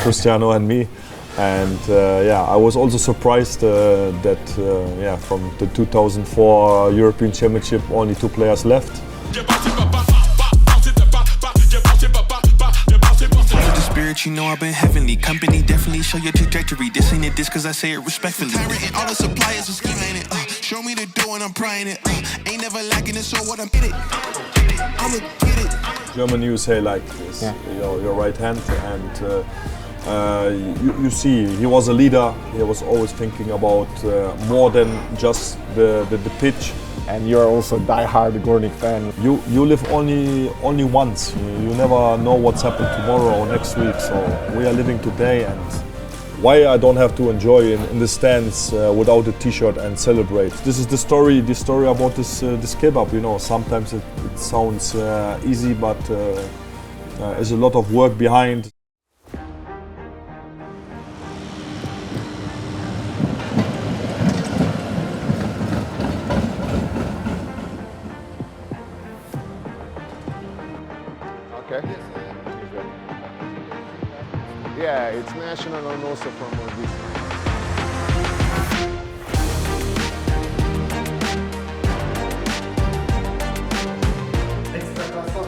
Cristiano and me. And yeah, I was also surprised that yeah, from the 2004 European Championship, only 2 players left. You know I've been heavenly. Company definitely show your trajectory. This ain't a diss cause I say it respectfully. Pirating all the suppliers are scheming it. Show me the dough and I'm prying it. Ain't never lacking it, so what I'm in it. I'ma get it. German you say like this, Yeah. your right hand, and you see he was a leader. He was always thinking about more than just the pitch. And you're also a die-hard Górnik fan. You live only once. You never know what's happened tomorrow or next week. So we are living today, and why I don't have to enjoy in the stands without a T-shirt and celebrate. This is the story about this kebab. You know, sometimes it sounds easy, but there's a lot of work behind. Okay. Yeah, it's national and also from this.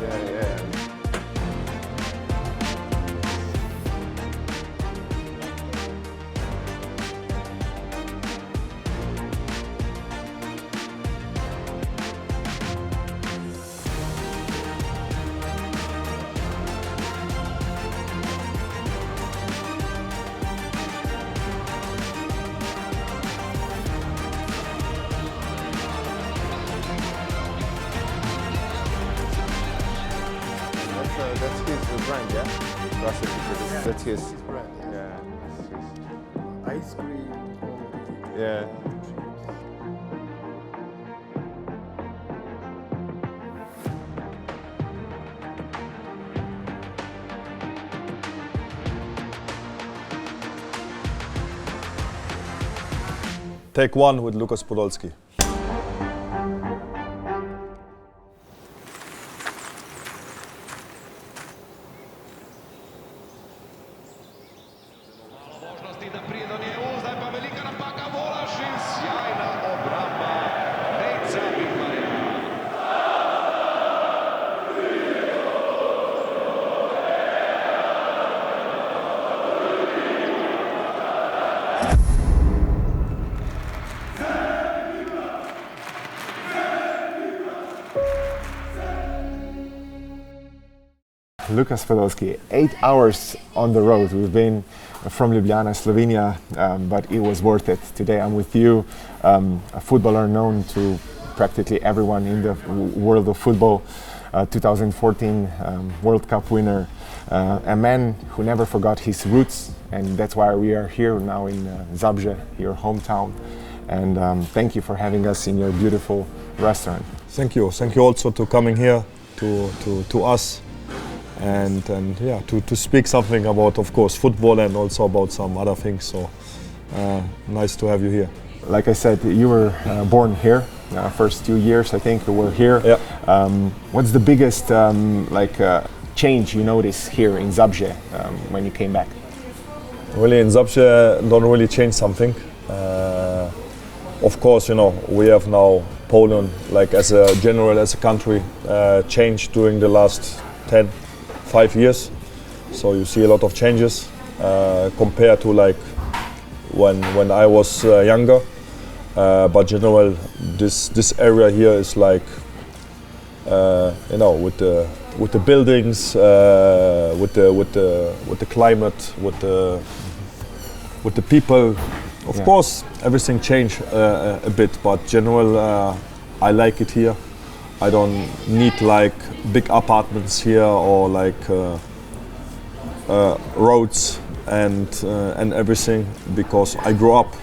Yeah, yeah. That's his brand, yeah? Strassenkicker, that's his brand. Yeah. That's Ice cream. his. Yeah. Take 1 with Lukas Podolski. Lukas Podolski, 8 hours on the road. We've been from Ljubljana, Slovenia, but it was worth it. Today I'm with you, a footballer known to practically everyone in the world of football, 2014 World Cup winner, a man who never forgot his roots, and that's why we are here now in Zabrze, your hometown. And thank you for having us in your beautiful restaurant. Thank you also to coming here to us. And yeah, to speak something about, of course, football and also about some other things. So nice to have you here. Like I said, you were born here. First 2 years, I think, you were here. Yeah. What's the biggest change you notice here in Zabrze when you came back? Really, in Zabrze, don't really change something. Of course, you know, we have now Poland, like as a country, changed during the last 5 years, so you see a lot of changes compared to like when I was younger. But general, this area here is like you know, with the buildings, with the climate, with the people. Of course, everything changed a bit, but general, I like it here. I don't need like big apartments here or like roads and everything, because I grew up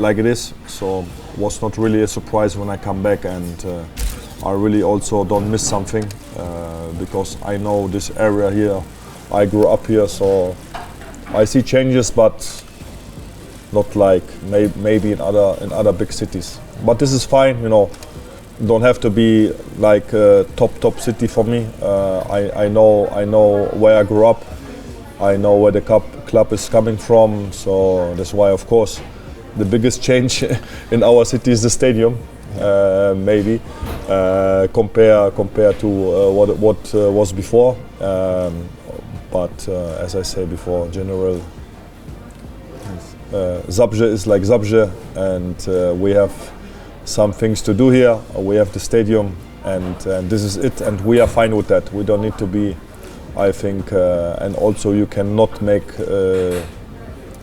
like it is. So was not really a surprise when I come back, and I really also don't miss something because I know this area here. I grew up here, so I see changes, but not like maybe in other big cities. But this is fine, you know. Don't have to be like a top city for me. I know where I grew up. I know where the club is coming from, so that's why, of course, the biggest change in our city is the stadium, maybe compared to what was before. But as I say before, general Zabrze is like Zabrze, and we have some things to do here. We have the stadium, and this is it, and we are fine with that. We don't need to be, I think, and also you cannot make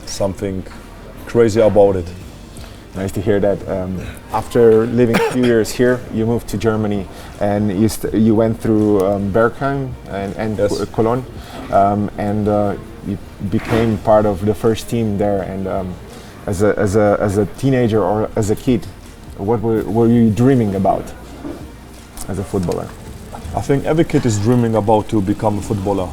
something crazy about it. Nice to hear that. After living a few years here, you moved to Germany, and you went through Bergheim and Yes. Cologne, and you became part of the first team there. And as a teenager or as a kid, what were you dreaming about as a footballer? I think every kid is dreaming about to become a footballer.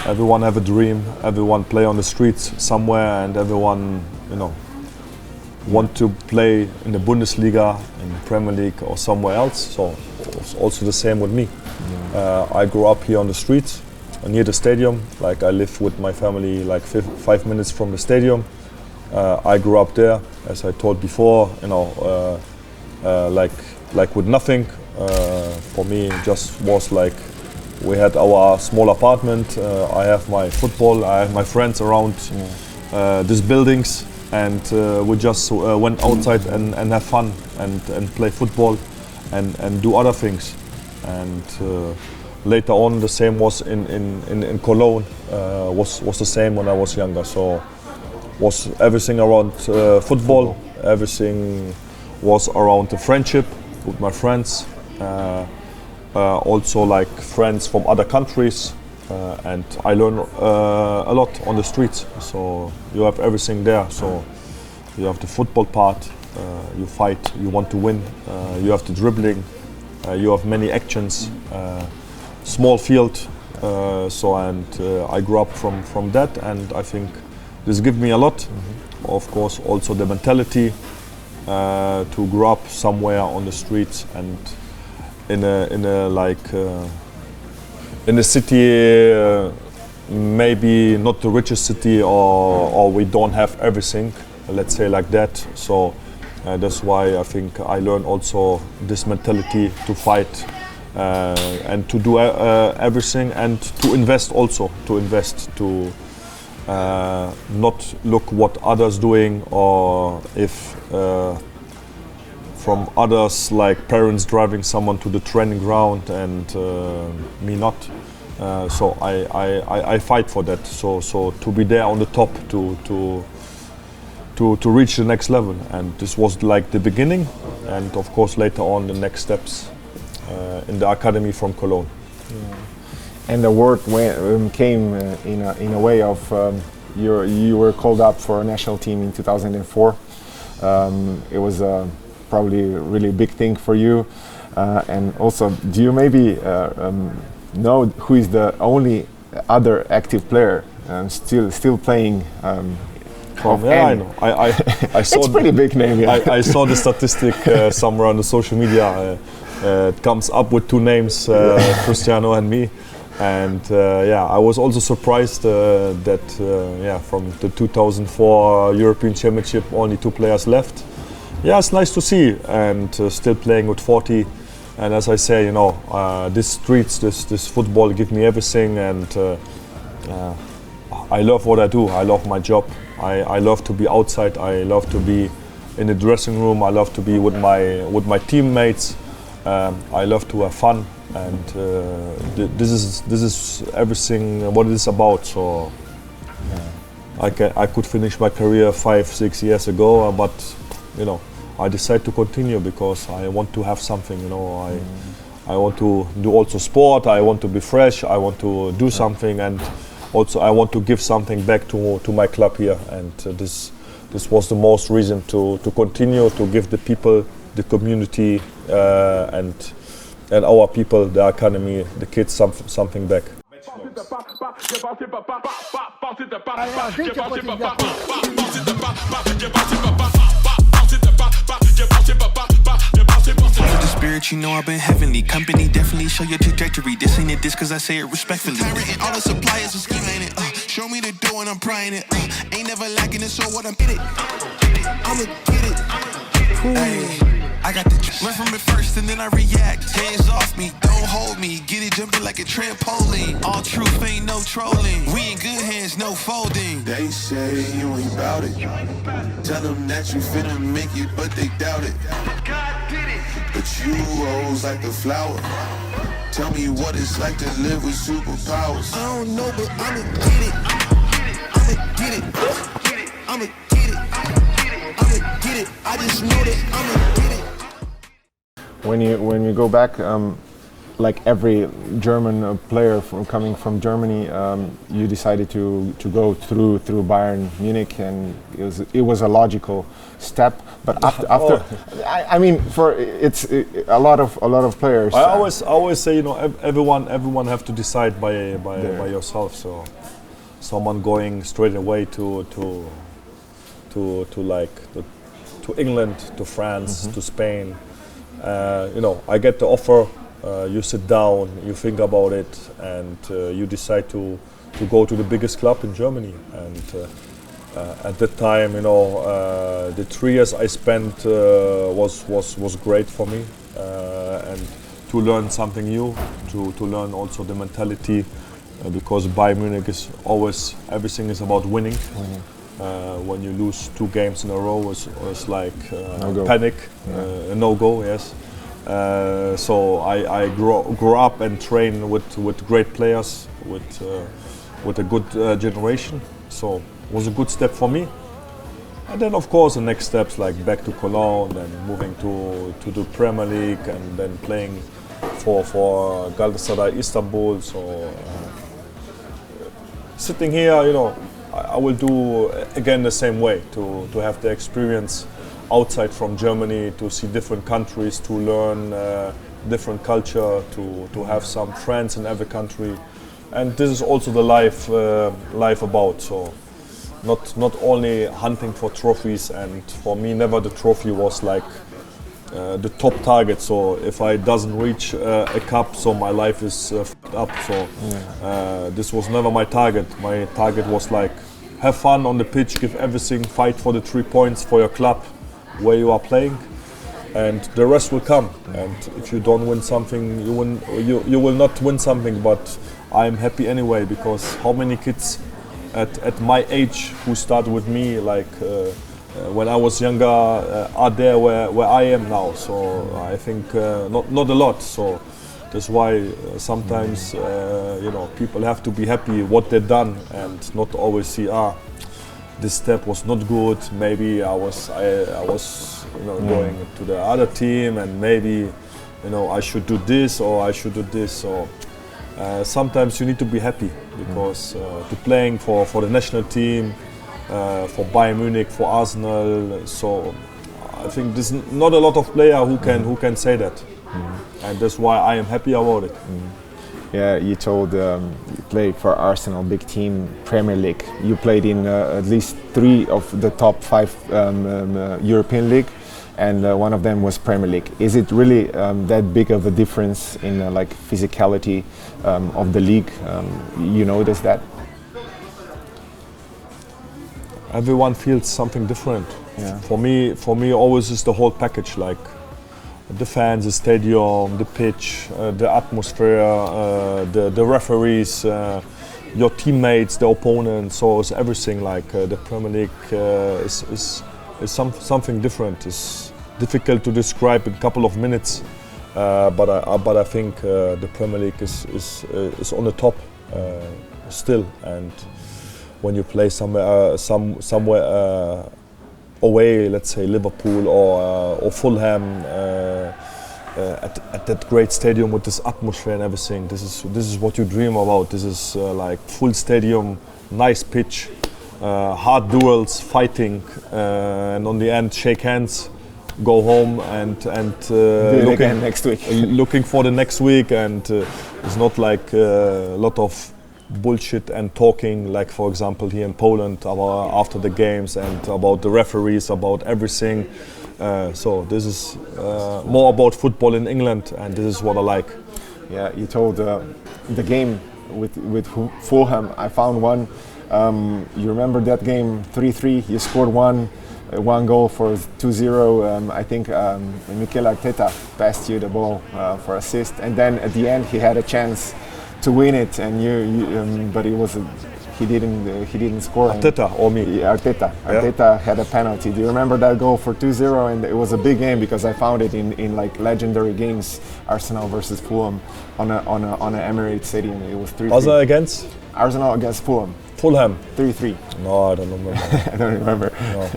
Everyone have a dream. Everyone play on the streets somewhere, and everyone, want to play in the Bundesliga, in the Premier League, or somewhere else. So it's also the same with me. I grew up here on the streets, near the stadium. Like I live with my family, like 5 minutes from the stadium. I grew up there, as I told before. Like with nothing. For me, it just was like we had our small apartment. I have my football. I have my friends around these buildings, and we just went outside and have fun and play football and do other things. And later on, the same was in Cologne. Was the same when I was younger. So was everything around football. Everything was around the friendship with my friends. Also like friends from other countries, and I learn a lot on the streets. So you have everything there. So you have the football part, you fight, you want to win, you have the dribbling, you have many actions, small field. I grew up from that, and I think this gives me a lot. Of course, also the mentality to grow up somewhere on the streets and in a city, maybe not the richest city, or we don't have everything, let's say like that. So that's why I think I learned also this mentality to fight and to do everything, and to invest also, to not look what others doing, or if from others, like parents driving someone to the training ground and me not. So I fight for that. So to be there on the top, to reach the next level. And this was like the beginning, and of course later on the next steps in the academy from Cologne. And the word came in a way of you were called up for a national team in 2004. It was probably a really big thing for you. And also, do you maybe know who is the only other active player still playing? I know. I saw it's a pretty big name. Yeah. I saw the statistic somewhere on the social media. It comes up with two names, Cristiano and me. And I was also surprised that from the 2004 European Championship, only 2 players left. Yeah, it's nice to see, and still playing with 40. And as I say, this streets, this football give me everything, and I love what I do. I love my job. I love to be outside. I love to be in the dressing room. I love to be with my teammates. I love to have fun, and this is everything what it is about. So I could finish my career 5-6 years ago, but I decided to continue because I want to have something. I want to do also sport. I want to be fresh. I want to do something, and also I want to give something back to my club here. And this was the most reason to continue to give the people, the community, and our people, the academy, the kids, something back. spirit, you know I've been heavenly. Company definitely show your trajectory. This ain't a diss cause I say it respectfully. Tyrant and all the suppliers are scheme, ain't it? Show me the dough and I'm prying it. Ain't never lacking it, so what I'm get it. I'ma get it. Ay, I got the learn from it first and then I react. Hands off me, don't hold me. Get it jumping like a trampoline. All truth ain't no trolling. We in good hands, no folding. They say you ain't bout it. Tell them that you finna make it, but they doubt it. But you rose like the flower. Tell me what it's like to live with superpowers. I don't know, but I'ma get it. I'ma get it. I'ma get it. I'ma get it. I just know that I'ma get it. When you go back, like every German player coming from Germany, you decided to go through Bayern Munich, and it was a logical step. But after I mean, it's a lot of players. I always say, you know, everyone have to decide by yourself. So someone going straight away to England, to France, to Spain. You know, I get the offer. You sit down, you think about it, and you decide to go to the biggest club in Germany. And at that time, you know, the 3 years I spent was great for me, and to learn something new, to learn also the mentality, because Bayern Munich is always, everything is about winning. When you lose 2 games in a row, it's like panic, a no-go, yes. So I grew up and trained with great players, with a good generation. So it was a good step for me. And then of course the next steps, like back to Cologne and moving to the Premier League and then playing for Galatasaray Istanbul. So sitting here, you know, I will do again the same way, to have the experience outside from Germany, to see different countries, to learn different culture, to have some friends in every country, and this is also the life about. So not only hunting for trophies, and for me never the trophy was like the top target. So if I doesn't reach a cup, so my life is fucked up. So this was never my target. My target was like, have fun on the pitch, give everything, fight for the 3 points for your club where you are playing, and the rest will come. And if you don't win something, you will not win something. But I'm happy anyway, because how many kids at my age who started with me, like when I was younger, are there where I am now? So I think not a lot. So that's why sometimes you know, people have to be happy what they've done, and not always see this step was not good. Maybe I was you know, going to the other team, and maybe, you know, I should do this or I should do this. So sometimes you need to be happy, because to playing for the national team, for Bayern Munich, for Arsenal. So I think there's not a lot of players who can say that, and that's why I am happy about it. Yeah, you told you played for Arsenal, big team, Premier League. You played in at least 3 of the top 5 European league, and one of them was Premier League. Is it really that big of a difference in like physicality of the league? You notice that? Everyone feels something different. Yeah. For me, always is the whole package, like the fans, the stadium, the pitch, the atmosphere, the referees, your teammates, the opponents. So it's everything. Like the Premier League is something different. It's difficult to describe in a couple of minutes, but I think the Premier League is on the top still. And when you play somewhere away, let's say Liverpool or Fulham, at that great stadium with this atmosphere and everything, this is what you dream about. This is like full stadium, nice pitch, hard duels, fighting, and on the end shake hands, go home and looking next week. Looking for the next week, and it's not like a lot of bullshit and talking, like for example here in Poland, about after the games and about the referees, about everything. So this is more about football in England, and this is what I like. Yeah, you told the game with Fulham. I found one. You remember that game 3-3? You scored one goal for 2-0. I think Mikel Arteta passed you the ball for assist, and then at the end he had a chance to win it, and but it was he didn't score. Arteta or me? Yeah, Arteta had a penalty. Do you remember that goal for 2-0? And it was a big game because I found it in like legendary games, Arsenal versus Fulham on a Emirates Stadium. It was 3-3. Was it against? Arsenal against Fulham. Fulham. 3-3. No, I don't remember. I don't remember. No.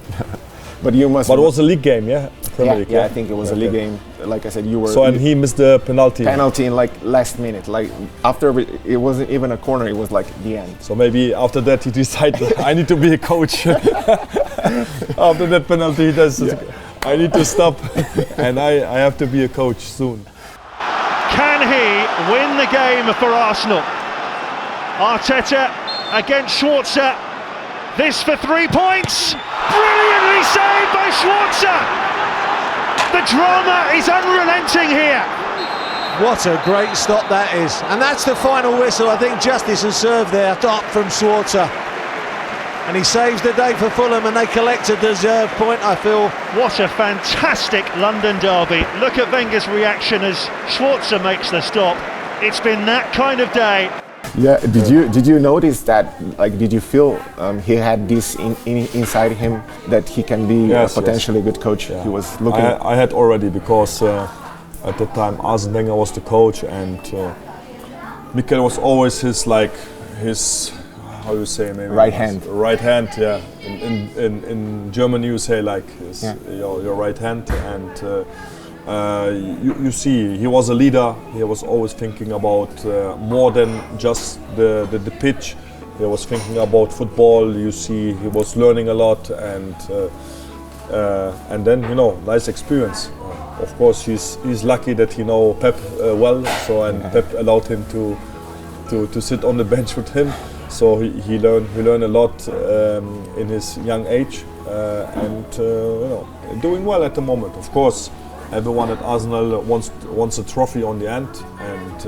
But you must. But it was a league game, yeah? League, I think it was a league game. Like I said, you were. So and he missed the penalty. Penalty in like last minute, like after it wasn't even a corner. It was like the end. So maybe after that he decided I need to be a coach. After that penalty, he does. Yeah. I need to stop, and I have to be a coach soon. Can he win the game for Arsenal? Arteta against Schwarzer. This for 3 points. Brilliantly saved by Schwarzer. The drama is unrelenting here. What a great stop that is. And that's the final whistle. I think justice has served there. Stop from Schwarzer. And he saves the day for Fulham, and they collect a deserved point, I feel. What a fantastic London derby. Look at Wenger's reaction as Schwarzer makes the stop. It's been that kind of day. Yeah, did you notice that? Like, did you feel he had this inside him that he can be potentially a good coach? Yeah. He was looking. I had already, because at that time Arsene Wenger was the coach, and Mikel was always his how you say, maybe right hand. Right hand, yeah. In German you say like your right hand, and. You see, he was a leader. He was always thinking about more than just the pitch. He was thinking about football. You see, he was learning a lot, and then nice experience. Of course, he's lucky that he know Pep well. So Pep allowed him to sit on the bench with him. So he learned a lot in his young age, and doing well at the moment. Of course. Everyone at Arsenal wants a trophy on the end, and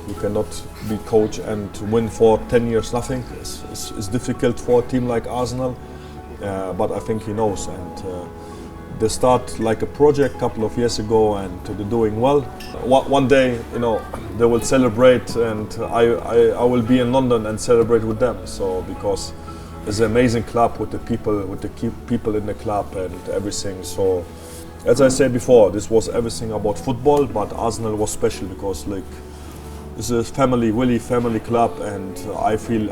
you cannot be coach and win for 10 years nothing. It's difficult for a team like Arsenal, but I think he knows. And they start like a project a couple of years ago, and they're doing well. One day, they will celebrate, and I will be in London and celebrate with them. So because it's an amazing club with the key people in the club and everything. So. As I said before, this was everything about football, but Arsenal was special because it's a really family club, and I feel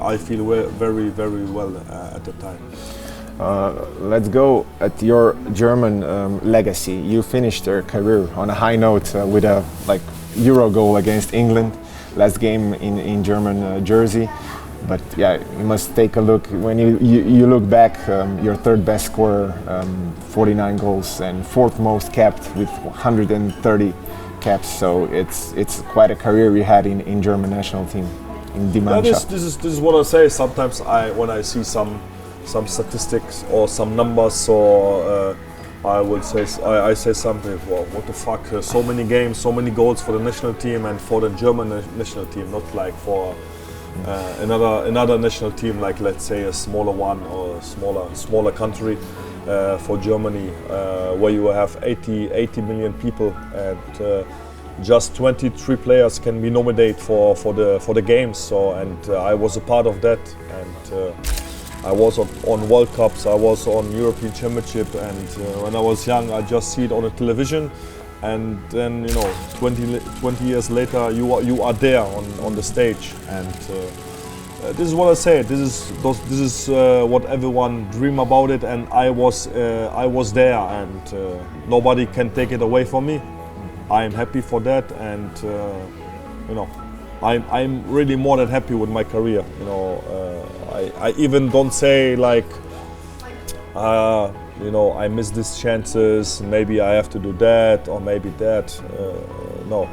very, very well at the time. Let's go at your German legacy. You finished your career on a high note with a Euro goal against England, last game in German jersey. But yeah, you must take a look. When you look back, your third best scorer, 49 goals, and fourth most capped with 130 caps. So it's quite a career you had in German national team, in Die Mannschaft. This is what I say. Sometimes when I see some statistics or some numbers, or I say something. Well, what the fuck? So many games, so many goals for the national team and for the German national team, not like for. Another national team, like let's say a smaller one or a smaller country, for Germany, where you have 80 million people, and just 23 players can be nominated for the games. So I was a part of that, and I was on World Cups, I was on European Championship, and when I was young, I just see it on the television. And then 20 years later, you are there on the stage, and this is what I say. This is what everyone dream about it, and I was there, and nobody can take it away from me. I am happy for that, and I'm really more than happy with my career. I even don't say like. I miss these chances. Maybe I have to do that, or maybe that. No,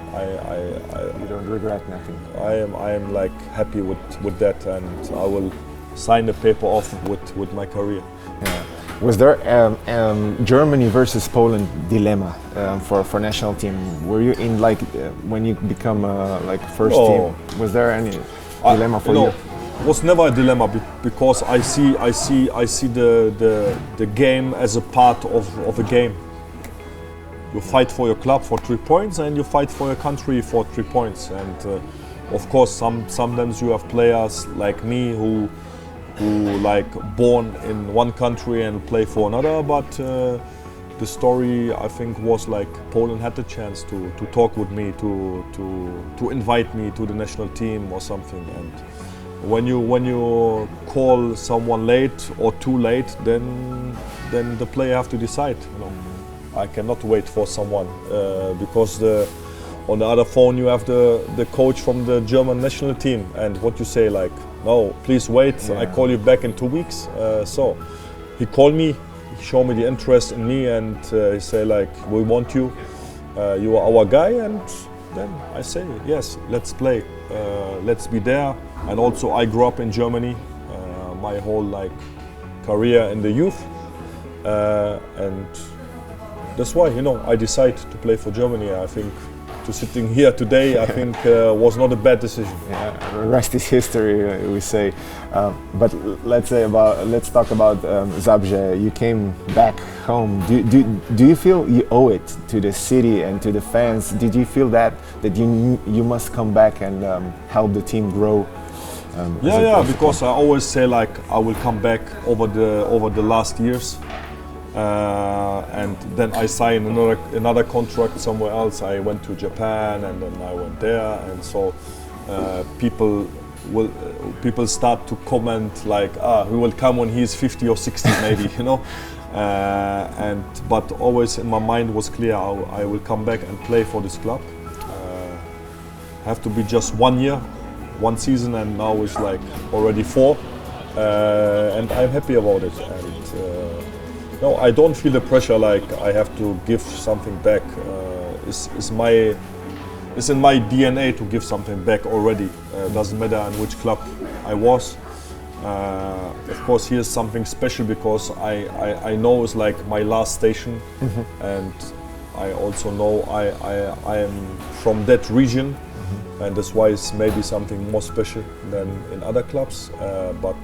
You don't regret nothing. I am like happy with that, and I will sign the paper off with my career. Yeah. Was there Germany versus Poland dilemma for national team? Were you in like when you become like first team? Was there any dilemma for you? It was never a dilemma because I see the game as a part of a game. You fight for your club for 3 points, and you fight for your country for 3 points. And of course, sometimes you have players like me who like born in one country and play for another. But the story, I think, was like Poland had the chance to talk with me, to invite me to the national team or something. And when you call someone late or too late, then the player have to decide. You know, I cannot wait for someone because on the other phone you have the coach from the German national team, and what you say like, no, please wait. Yeah. I call you back in 2 weeks. So he called me, he showed me the interest in me, and he say like, we want you. You are our guy, and then I say yes, let's play. Let's be there. And also I grew up in Germany, my whole like career in the youth, and that's why, you know, I decided to play for Germany. I think to sitting here today, I think was not a bad decision. Yeah, the rest is history, we say. But let's talk about Zabrze. You came back home. Do you feel you owe it to the city and to the fans? Did you feel that you must come back and help the team grow? Because I always say like I will come back over the last years. And then I signed another contract somewhere else. I went to Japan, and then I went there, and so people start to comment like, he will come when he's 50 or 60 maybe, you know. But always in my mind was clear, I will come back and play for this club. Have to be just 1 year, 1 season, and now it's like already 4, and I'm happy about it. And no, I don't feel the pressure like I have to give something back. It's in my DNA to give something back already. Doesn't matter in which club I was. Of course, here's something special because I know it's like my last station, and I also know I am from that region, and that's why it's maybe something more special than in other clubs. But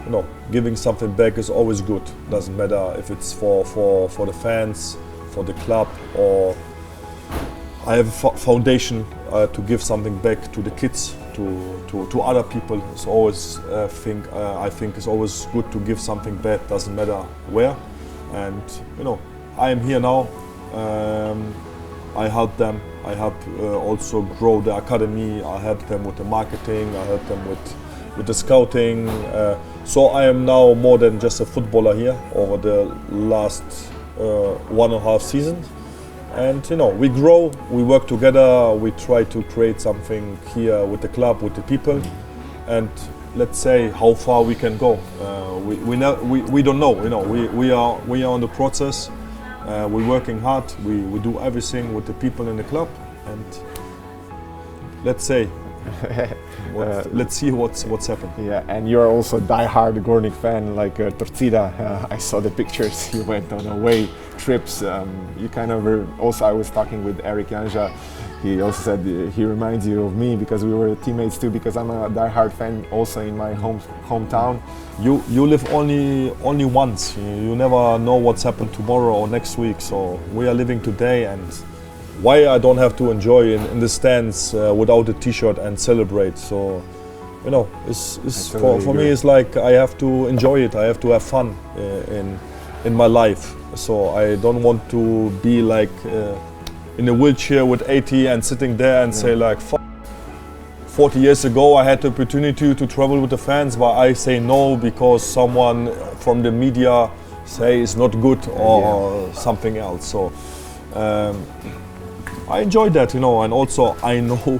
you know, giving something back is always good. Doesn't matter if it's for the fans, for the club, or I have a foundation to give something back to the kids, to other people. It's always I think it's always good to give something back. Doesn't matter where. And you know, I am here now. I help them. I help also grow the academy. I help them with the marketing. I help them with the scouting. So I am now more than just a footballer here over the last 1.5 seasons. And you know, we grow, we work together, we try to create something here with the club, with the people, and let's say how far we can go. We don't know, you know. We are on the process. We're working hard. We do everything with the people in the club, and let's say. Let's see what's happened. Yeah, and you're also a die-hard Górnik fan, like Torcida. I saw the pictures. You went on away trips. You kind of also. I was talking with Eric Janja. He also said he reminds you of me because we were teammates too. Because I'm a die-hard fan also in my hometown. You live only once. You never know what's happened tomorrow or next week. So we are living today, and why I don't have to enjoy in the stands without a T-shirt and celebrate. So, you know, it's for me it's like I have to enjoy it. I have to have fun in my life. So I don't want to be like in a wheelchair with 80 and sitting there and say like, 40 years ago I had the opportunity to travel with the fans, but I say no because someone from the media say it's not good or something else. So. I enjoyed that, you know, and also I know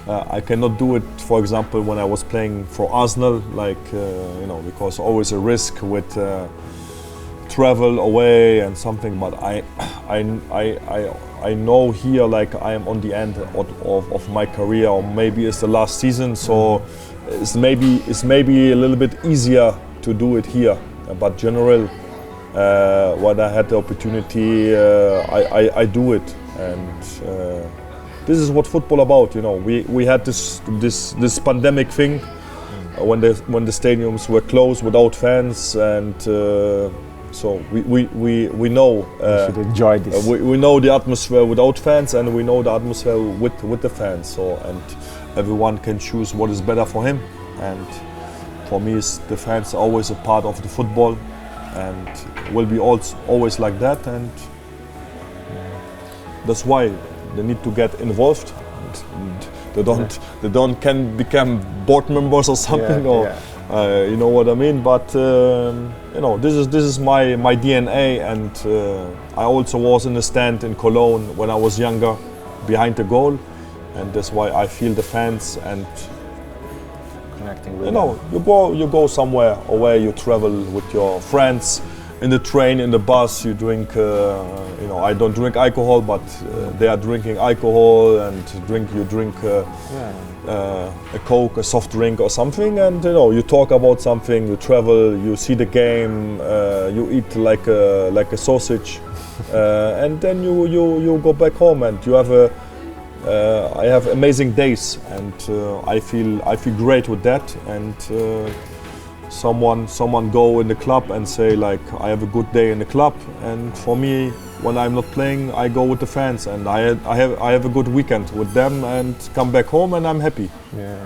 I cannot do it, for example, when I was playing for Arsenal, like, you know, because always a risk with travel away and something, but I know here, like, I am on the end of my career, or maybe it's the last season, so it's maybe a little bit easier to do it here, but general, when I had the opportunity, I do it, and this is what football about. You know, we had this pandemic thing when the stadiums were closed without fans, and so we know we should enjoy this. We know the atmosphere without fans, and we know the atmosphere with the fans. So, and everyone can choose what is better for him, and for me, the fans are always a part of the football, and will be always like that, and that's why they need to get involved. And they don't can become board members or something, you know what I mean. But you know, this is my DNA, and I also was in the stand in Cologne when I was younger, behind the goal, and that's why I feel the fans. And Connecting with you know, you go somewhere, or where you travel with your friends, in the train, in the bus, you drink. You know, I don't drink alcohol, but they are drinking alcohol, and you drink a Coke, a soft drink or something, and you know, you talk about something. You travel, you see the game, you eat like a sausage, and then you go back home, and you have I have amazing days, and I feel great with that. And someone go in the club and say like, I have a good day in the club, and for me, when I'm not playing, I go with the fans, and I have a good weekend with them, and come back home, and I'm happy. Yeah.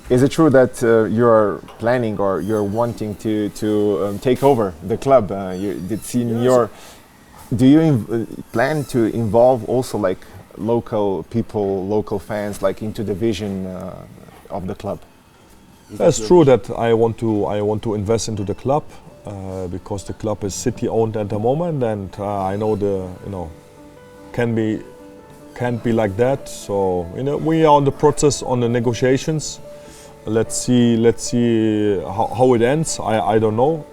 Is it true that you're planning or you're wanting to take over the club? Do you plan to involve also like local people, local fans, like into the vision of the club? It's true that I want to invest into the club because the club is city owned at the moment, and I know can't be like that. So we are on the process, on the negotiations. Let's see how it ends. I don't know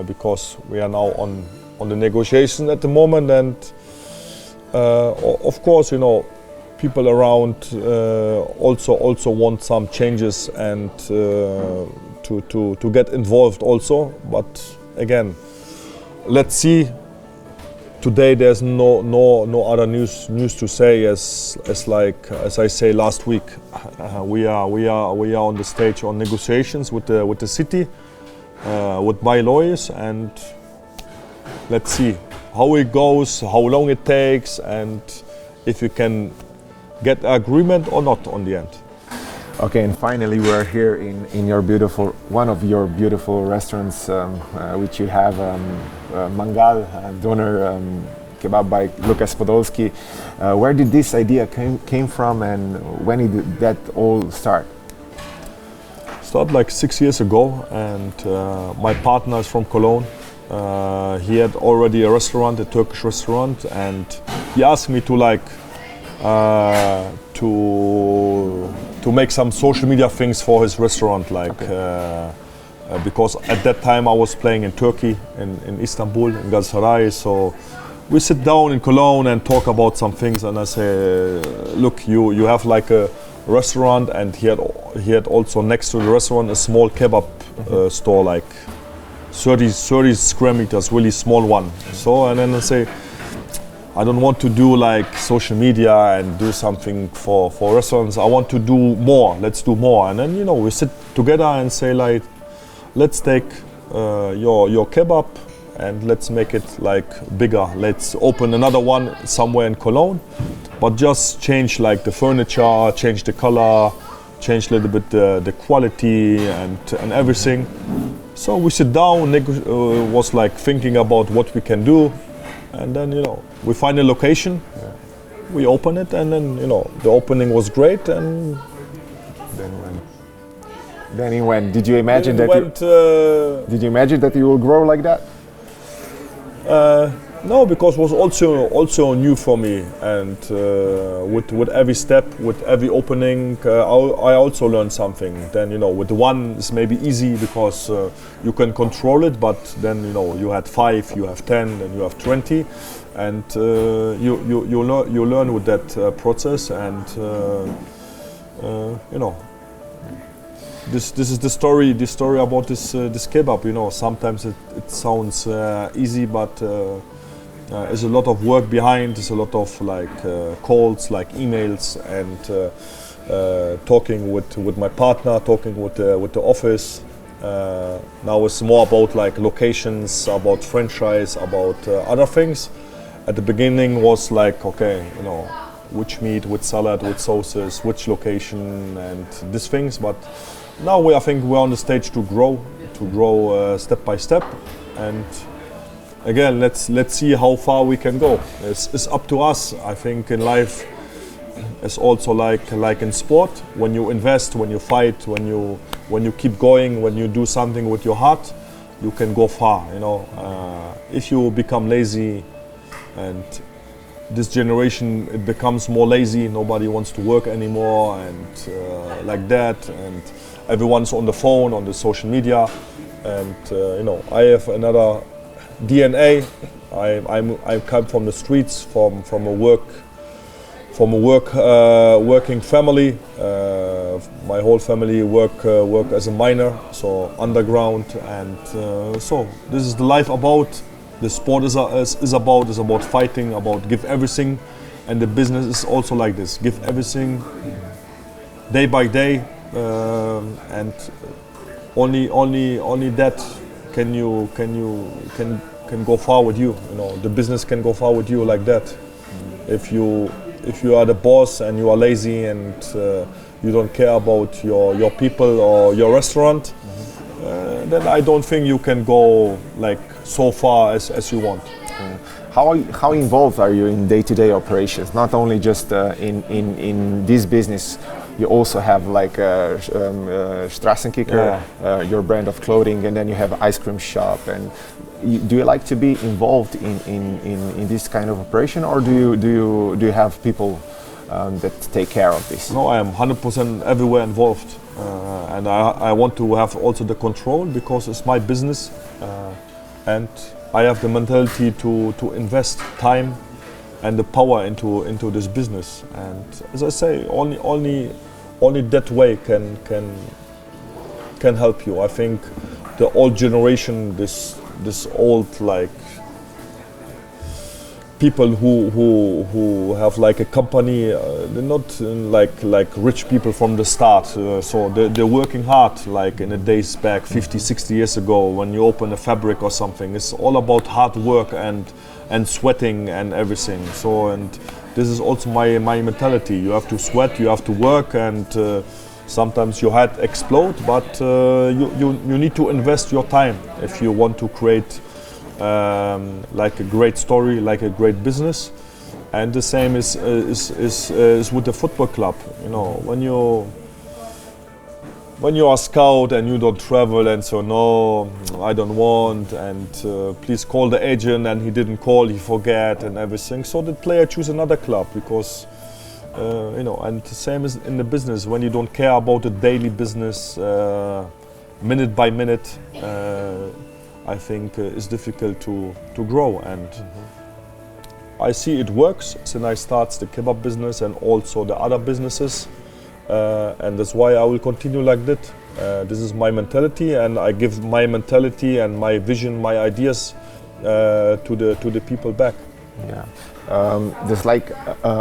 because we are now on the negotiation at the moment, and of course people around also want some changes and to get involved also. But again, let's see. Today there's no other news to say as I say last week. We are on the stage on negotiations with the city, with my lawyers, and let's see how it goes, how long it takes, and if you can get agreement or not on the end. Okay, and finally we're here in your one of your beautiful restaurants, which you have Mangal Döner Kebab by Lukas Podolski. Where did this idea came from, and when did that all start? Started like 6 years ago, and my partner is from Cologne. He had already a restaurant, a Turkish restaurant, and he asked me to to make some social media things for his restaurant, like because at that time I was playing in Turkey, in Istanbul, in Galatasaray. So we sit down in Cologne and talk about some things, and I say, look, you have like a restaurant, and he had also next to the restaurant a small kebab store, like 30 square meters, really small one. So, and then I say, I don't want to do like social media and do something for restaurants. I want to do more. Let's do more. And then, you know, we sit together and say, like, let's take your kebab and let's make it like bigger. Let's open another one somewhere in Cologne, but just change like the furniture, change the color, change a little bit the quality and everything. So we sit down, was like thinking about what we can do, and then, you know, we find a location, we open it, and then, you know, the opening was great, and then he went. Did you imagine that? Did you imagine that you will grow like that? No, because it was also new for me, and with every step, with every opening, I also learned something. Then, you know, with the one it's maybe easy because you can control it, but then, you know, you had 5, you have 10, and you have 20, and you learn with that process, and you know. This is the story about this kebab. You know, sometimes it sounds easy, but there's a lot of work behind. There's a lot of like calls, like emails, and talking with my partner, talking with the office. Now it's more about like locations, about franchise, about other things. At the beginning was like, okay, you know, which meat, which salad, which sauces, which location, and these things. But now I think we're on the stage to grow step by step, and again, let's see how far we can go. It's up to us. I think in life, it's also like in sport. When you invest, when you fight, when you keep going, when you do something with your heart, you can go far. You know, if you become lazy, and this generation, it becomes more lazy. Nobody wants to work anymore, and like that, and everyone's on the phone, on the social media, and you know, I have another DNA. I come from the streets, from a working family. My whole family work as a miner, so underground, and so this is the life about. The sport is about fighting, about give everything, and the business is also like this: give everything, day by day, and only that can go far with you. You know, the business can go far with you like that. If you are the boss and you are lazy and you don't care about your people or your restaurant, then I don't think you can go like so far as you want. How involved are you in day-to-day operations? Not only just in this business, you also have like Strassenkicker, your brand of clothing, and then you have an ice cream shop. And do you like to be involved in this kind of operation, or do you have people that take care of this? No, I am 100% everywhere involved, and I want to have also the control because it's my business, and I have the mentality to invest time and the power into this business. And as I say, only that way can help you. I think the old generation, this old like people who have like a company, they're not like rich people from the start. So they're working hard, like in the days back 50, 60 years ago when you open a fabric or something. It's all about hard work and sweating and everything. So, and this is also my mentality. You have to sweat, you have to work, and sometimes your head explode, but you need to invest your time if you want to create like a great story, like a great business. And the same is with the football club. You know, when you are a scout and you don't travel and so, no, I don't want, and please call the agent, and he didn't call, he forget and everything. So the player choose another club because And the same as in the business. When you don't care about the daily business, minute by minute, I think it's difficult to grow. And I see it works since I started the kebab business and also the other businesses, and that's why I will continue like that. This is my mentality, and I give my mentality and my vision, my ideas to the people back. Yeah. Does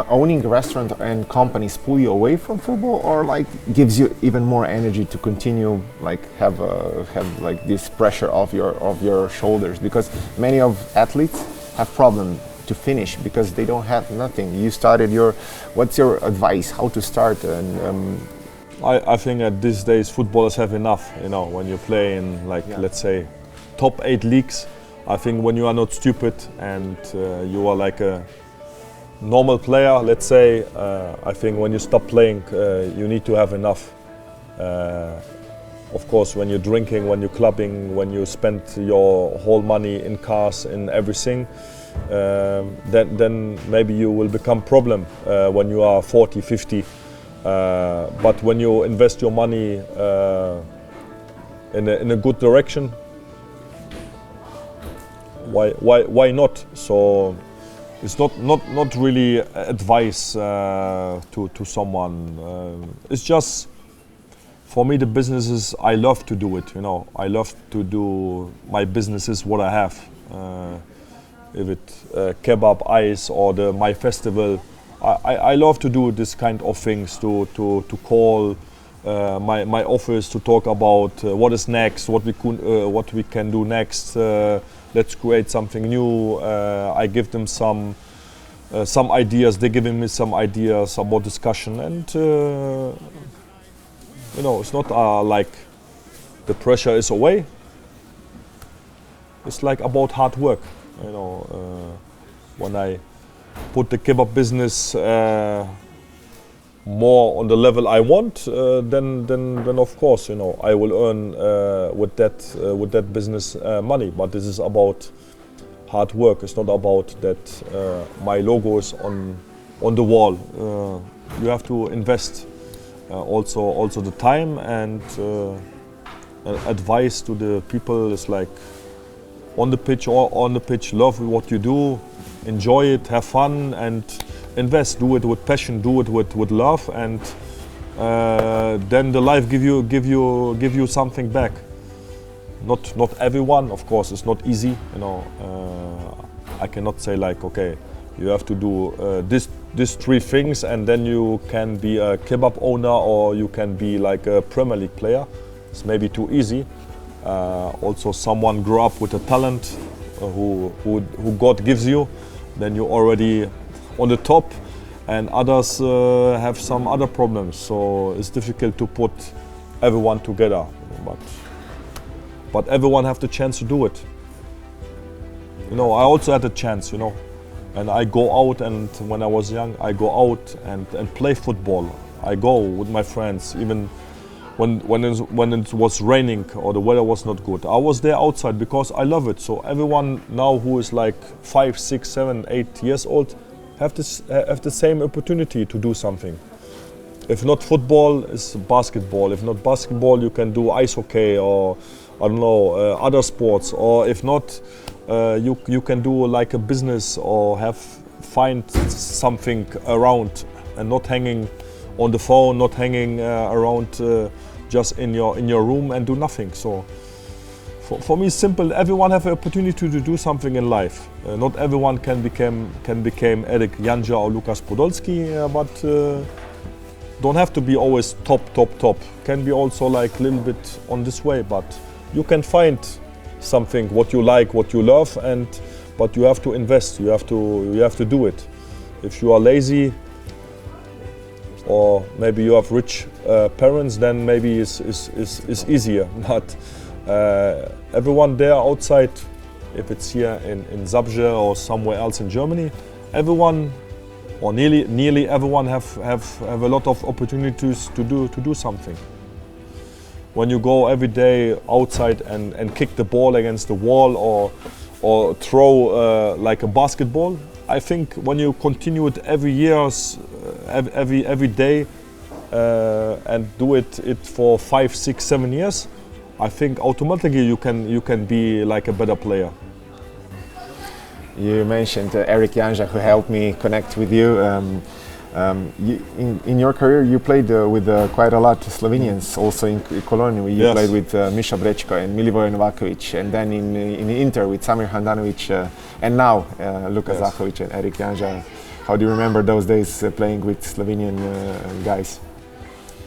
owning a restaurant and companies pull you away from football, or gives you even more energy to continue have this pressure off your shoulders? Because many of athletes have problem to finish because they don't have nothing. You started what's your advice how to start? And I think at these days footballers have enough. When you play in let's say top 8 leagues, I think when you are not stupid and you are like a normal player, let's say, I think when you stop playing, you need to have enough. Of course, when you're drinking, when you're clubbing, when you spend your whole money in cars, in everything, then maybe you will become problem when you are 40, 50. But when you invest your money in a good direction, why not? So it's not really advice to someone. It's just, for me, the businesses, I love to do it. I love to do my businesses what I have. If it's kebab, ice, or my festival, I love to do this kind of things. To call my office to talk about what is next, what we can do next. Let's create something new. I give them some ideas. They're giving me some ideas about discussion, and it's not like the pressure is away. It's like about hard work. When I put the kebab business more on the level I want, then of course I will earn with that business money. But this is about hard work. It's not about that my logo is on the wall. You have to invest also the time, and advice to the people is like on the pitch or on the pitch. Love what you do, enjoy it, have fun, and invest. Do it with passion. Do it with love, and then the life give you something back. Not everyone, of course, it's not easy. I cannot say okay, you have to do these 3 things, and then you can be a kebab owner, or you can be like a Premier League player. It's maybe too easy. Also, someone grew up with a talent who God gives you, then you're already on the top, and others have some other problems. So it's difficult to put everyone together, but everyone have the chance to do it. I also had a chance, and I go out, and when I was young, I go out and play football. I go with my friends, even when it was raining or the weather was not good. I was there outside because I love it. So everyone now who is like 5, 6, 7, 8 years old have the same opportunity to do something. If not football, it's basketball. If not basketball, you can do ice hockey, or I don't know, other sports. Or if not, you can do like a business, or find something around, and not hanging on the phone, not hanging around just in your room and do nothing. So for me, it's simple. Everyone have an opportunity to do something in life. Not everyone can become Eric Janja or Lukas Podolski, but don't have to be always top. Can be also like a little bit on this way, but you can find something what you like, what you love, but you have to invest. You have to do it. If you are lazy, or maybe you have rich parents, then maybe it's easier. But everyone there outside, if it's here in Zabrze or somewhere else in Germany, everyone, or nearly everyone, have a lot of opportunities to do something. When you go every day outside and kick the ball against the wall, or throw like a basketball, I think when you continue it every year, every day and do it for 5, 6, 7 years, I think automatically you can be like a better player. You mentioned Eric Janja, who helped me connect with you. In your career, you played with quite a lot of Slovenians. Also in Cologne, you played with Misha Brečko and Milivoje Novakovic, and then in Inter with Samir Handanovic, and now Lukas Zachovic and Eric Janja. How do you remember those days playing with Slovenian guys?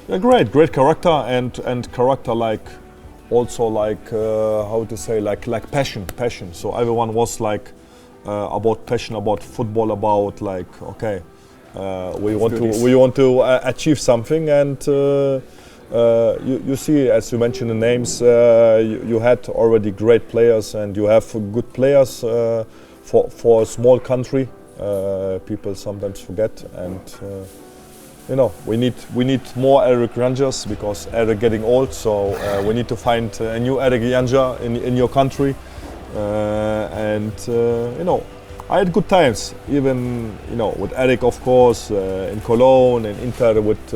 Yeah, great character and character like also like how to say like passion. So everyone was like about passion, about football, about like okay. We want to achieve something, and you see, as you mentioned the names, you had already great players, and you have good players for a small country. People sometimes forget, and you know we need more Eric Janjas because Eric getting old, so we need to find a new Eric Janja in your country, and you know. I had good times, even with Eric, of course, in Cologne and Inter with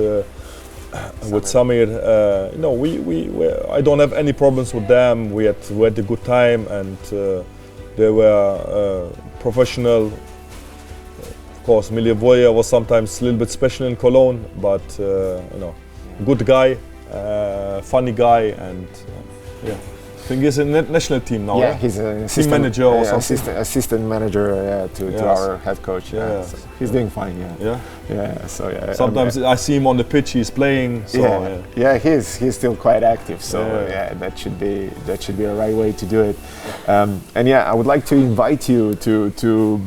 Samir. I don't have any problems with them. We had a good time, and they were professional. Of course, Milivoje was sometimes a little bit special in Cologne, but good guy, funny guy, and yeah. I think he's in the national team now. Yeah, he's an team manager or something. Assistant manager to our head coach. Yeah, so he's doing fine. So sometimes I see him on the pitch. He's playing. So, he's still quite active. So that should be a right way to do it. And I would like to invite you to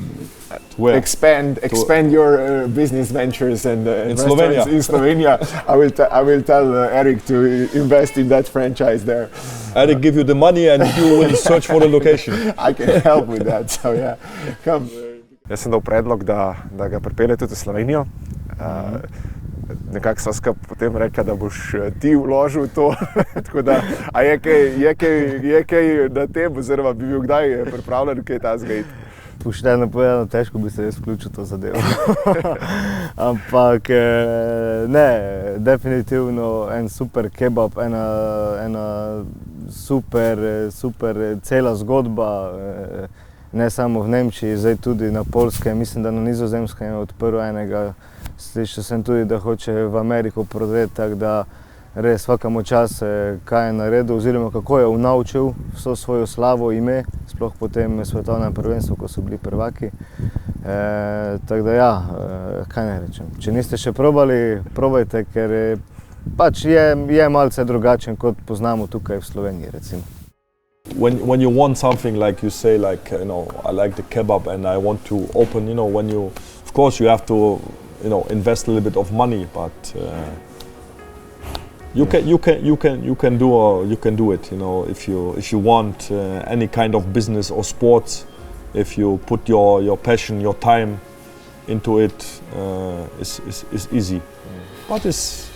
expand your business ventures and in Slovenia. In Slovenia, I will tell Eric to invest in that franchise there. Eric give you the money and you will search for the location. I can help with that. So come. Jaz sem dal predlog, da ga pripelje tudi v Slovenijo. Nekako sva skupaj potem rekla, da boš ti vložil to. Tako da, a je kaj na tem, oziroma bi bil kdaj pripravljen kaj takega iti? Pošteno povedano, težko bi se jaz vključil to zadevo. Ampak ne, definitivno en super kebab, ena super cela zgodba, ne samo v Nemčiji, zdaj tudi na Poljskem, mislim, da na Nizozemskem je odprl enega, slišal sem tudi, da hoče v Ameriko prodati, tako da res svakamo čas, kaj je naredil, oziroma kako je unaučil vso svojo slavo, ime, sploh potem svetovnem prvenstvu, ko so bili prvaki. Tako da kaj ne rečem. Če niste še probali, probajte, ker pač je malce drugačen, kot poznamo tukaj v Sloveniji, recimo. When you want something, like you say, like, I like the kebab and I want to open, of course you have to, invest a little bit of money, but you can do it, if you want any kind of business or sports, if you put your passion, your time into it, it's easy. But it's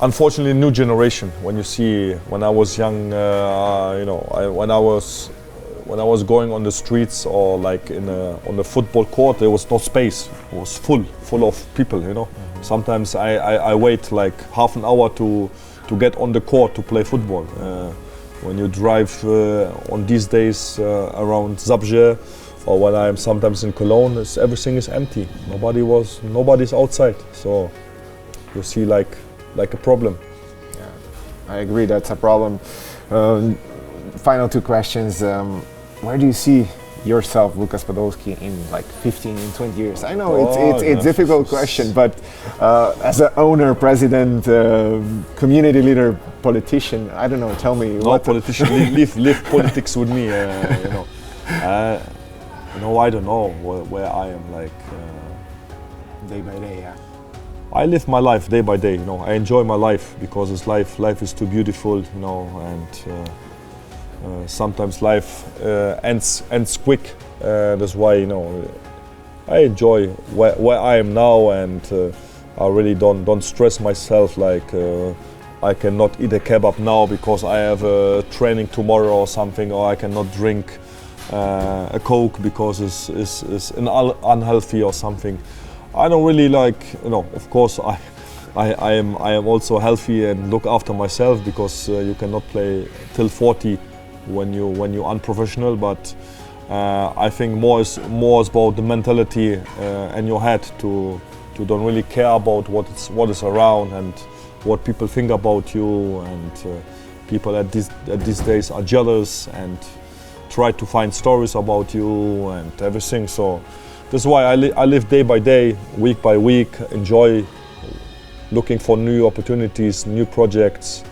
unfortunately a new generation. When you see, when I was young, when I was going on the streets or like on the football court, there was no space. It was full of people, Sometimes I wait like half an hour to get on the court to play football. When you drive on these days around Zabrze, or when I'm sometimes in Cologne, everything is empty. Nobody's outside. So you see like a problem. Yeah, I agree, that's a problem. Final two questions. Where do you see yourself, Lukas Podolski, in like 15 and 20 years? I know it's a difficult question, but as an owner, president, community leader, politician, I don't know, tell me. What politician, leave politics with me, I don't know where I am, like day by day, I live my life day by day, I enjoy my life because life is too beautiful, and sometimes life ends quick. That's why I enjoy where I am now, and I really don't stress myself like I cannot eat a kebab now because I have a training tomorrow or something, or I cannot drink a Coke because it's unhealthy or something. I don't really like, of course I am also healthy and look after myself, because you cannot play till 40 when you're unprofessional. But I think more is about the mentality and your head to don't really care about what is around and what people think about you, and people at these days are jealous and try to find stories about you and everything. So that's why I live day by day, week by week, enjoy looking for new opportunities, new projects,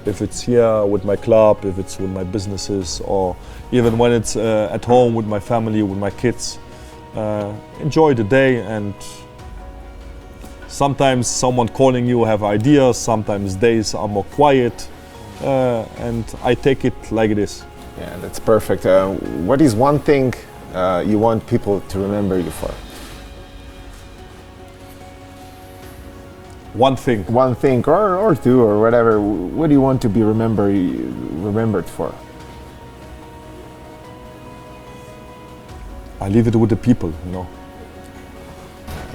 if it's here with my club, if it's with my businesses, or even when it's at home with my family, with my kids. Enjoy the day, and sometimes someone calling you have ideas, sometimes days are more quiet, and I take it like it is. Yeah, that's perfect. What is one thing you want people to remember you for? One thing. One thing, or two, or whatever. What do you want to be remembered for? I leave it with the people,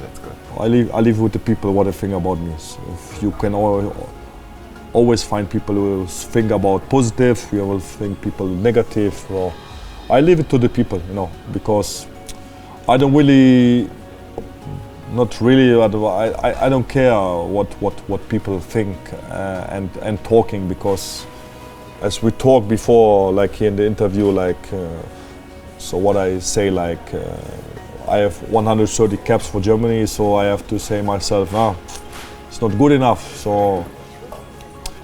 That's good. I live with the people what they think about me. So if you can always find people who think about positive, you will think people negative. Or I leave it to the people, because I don't really, not really. I don't care what people think and talking, because as we talked before, like in the interview, so what I say, I have 130 caps for Germany, so I have to say myself, it's not good enough. So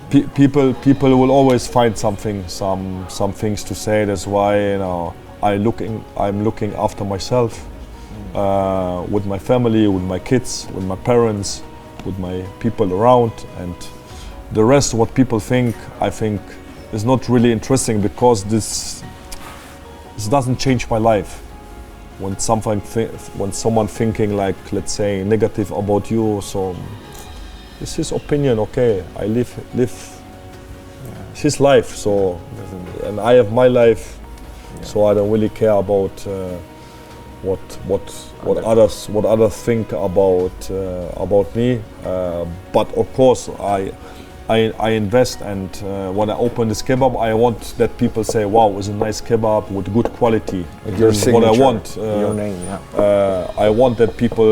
people will always find some things to say. That's why I'm looking after myself, with my family, with my kids, with my parents, with my people around, and the rest what people think, I think is not really interesting, because this doesn't change my life. When someone thinking let's say negative about you, so it's his opinion. Okay, I live his life. So and I have my life. Yeah. So I don't really care about what others think about me. But of course I invest, and when I open this kebab, I want that people say, "Wow, it's a nice kebab with good quality." This is what I want. Your name, yeah. I want that people,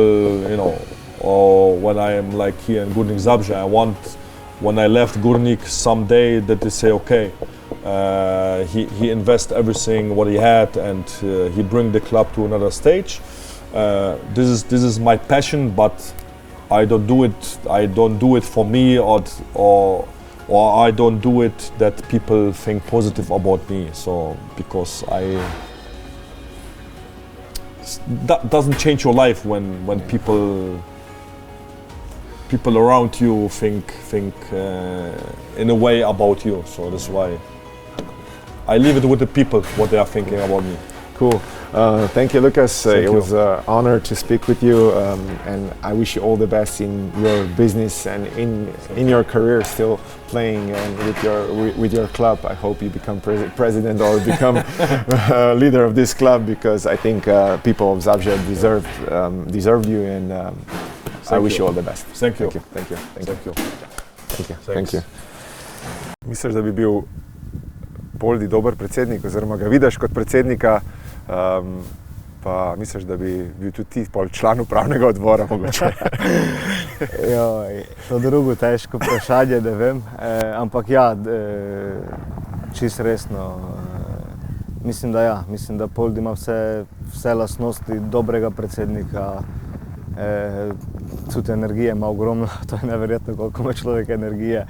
or when I am here in Górnik Zabrze, I want when I left Górnik someday that they say, "Okay, he invest everything what he had, and he bring the club to another stage." This is my passion, but I don't do it for me, or I don't do it that people think positive about me. So because that doesn't change your life when people around you think in a way about you. So that's why I leave it with the people what they are thinking about me. Cool. Thank you, Lukas. It was an honor to speak with you, and I wish you all the best in your business and in your career, still playing and with your club. I hope you become president or become leader of this club, because I think people of Zabrze deserved you, and I wish you all the best. Thank you. Thank you. Misliš, da bi bil Poldi dober predsednik, oziroma ga vidiš kot predsednika, pa misliš, da bi bil tudi ti član upravnega odbora mogoče? To drugo težko vprašanje, ne vem, ampak čisto resno. Mislim, da Poldi ima vse lastnosti dobrega predsednika, tudi energije ima ogromno, to je neverjetno, koliko ima človek energije.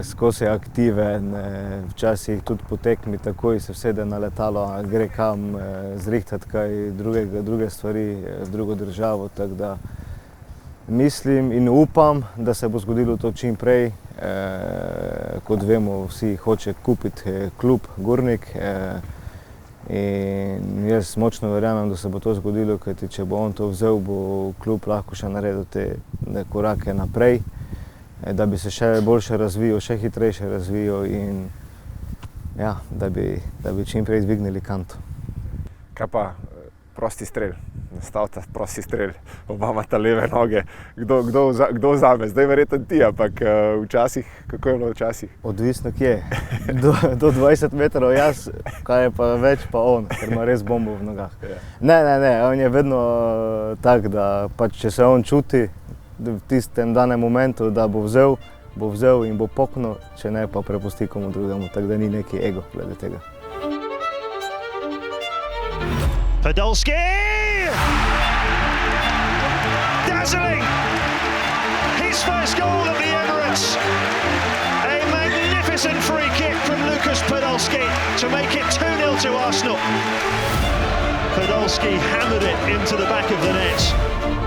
Skozi je aktiven, včasih tudi po tekmi takoj se vsede na letalo, gre kam zrihtati kaj druge stvari, drugo državo, tako da mislim in upam, da se bo zgodilo to čim prej. Kot vemo, vsi hoče kupiti klub Górnik, in jaz močno verjamem, da se bo to zgodilo, kajti če bo on to vzel, bo klub lahko še naredil te korake naprej, da bi se še boljše razvijal, še hitrejše razvijal, in da bi čim prej dvignili kanto. Kaj pa prosti strel? nastal ta prosti strel, oba imata leve noge, kdo vzame, zdaj verjetno ti, ampak včasih, kako je bilo včasih? Odvisno kje, do 20 metrov jaz, kaj je pa več pa on, ker ima res bombo v nogah. Ne, on je vedno tak, da pač če se on čuti v tistem danem momentu, da bo vzel in bo poknil, če ne pa prepusti komu drugemu, tako da ni neki ego glede tega. Podolski! Dazzling! His first goal at the Emirates. A magnificent free kick from Lukas Podolski to make it 2-0 to Arsenal. Podolski hammered it into the back of the net.